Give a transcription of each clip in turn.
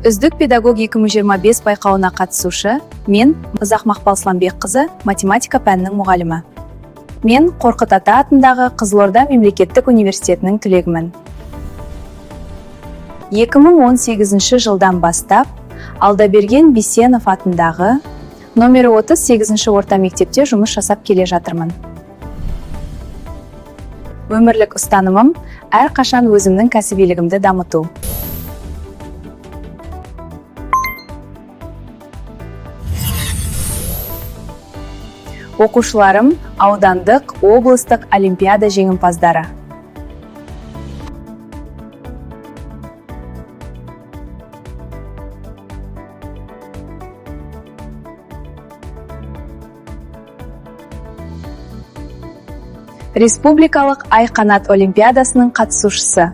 Үздік педагог 2025 байқауына қатысушы, мен Ұзақ Мақпал Сламбекқызы, математика пәнінің мұғалімі. Мен Қорқыт Ата атындағы Қызылорда мемлекеттік университетінің түлегімін. 2018 жылдан бастап Алдаберген Бисенов атындағы номері 38 орта мектепте жұмыс жасап келе жатырмын. Өмірлік ұстанымым әрқашан өзімнің кәсібилігімді дамыту. Оқушыларым аудандық, облыстық олимпиада жеңімпаздары. Республикалық ай қанат олимпиадасының қатысушысы.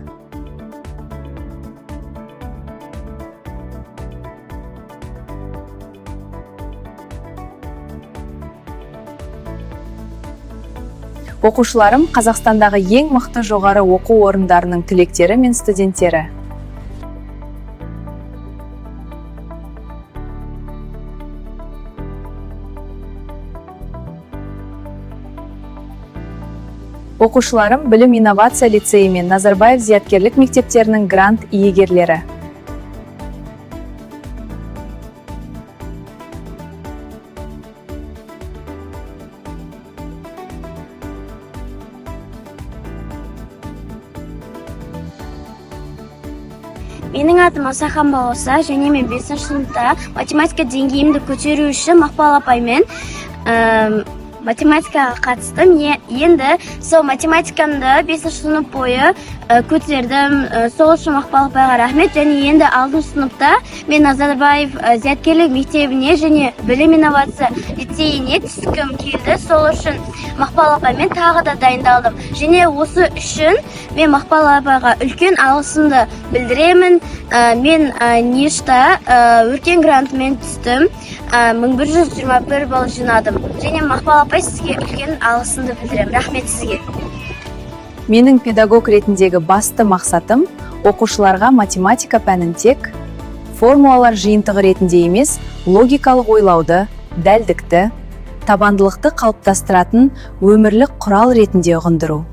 Оқушыларым Қазақстандағы ең мықты жоғары оқу орындарының түлектері мен студенттері. Оқушыларым Білім инновация лицейі мен Назарбаев зияткерлік мектептерінің грант иегерлері. Менің атым Асахан Балоса, және мен 5 сыныпта математика деңгейімді көтеру үшін Мақпал апаймен математикаға қатыстым. Енді сол математикамды 5 сынып бойы көтердім. Сол үшін Мақпал апайға рахмет. Және енді 6 сыныпта мен Назарбаев зияткерлік мектебіне және Білім инновация лицейіне түскім келді. Сол үшін Мақпал апаймен тағы да дайындалдым. Және осы үшін мен Мақпал апайға үлкен алғысымды білдіремін. Мен Нешта өркен грантымен түстім. 1121 балл жинадым. Және Мақпал апай, сізге үлкен алғысымды білдіремін. Рахмет сізге. Менің педагог ретіндегі басты мақсатым оқушыларға математика пәнін тек формулалар жиынтығы ретінде емес, логикалық ойлауды, дәлдікті, табандылықты қалыптастыратын өмірлік құрал ретінде ұғындыру.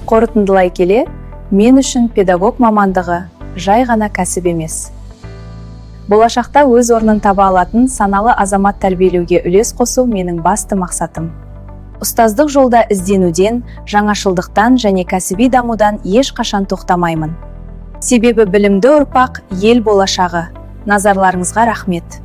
Қорытындылай келе, мен үшін педагог мамандығы жай ғана кәсіп емес. Болашақта өз орнын таба алатын саналы азамат тәрбиелеуге үлес қосу менің басты мақсатым. Ұстаздық жолда ізденуден, жаңашылдықтан және кәсіби дамудан ешқашан тоқтамаймын. Себебі білімді ұрпақ ел болашағы. Назарларыңызға рахмет.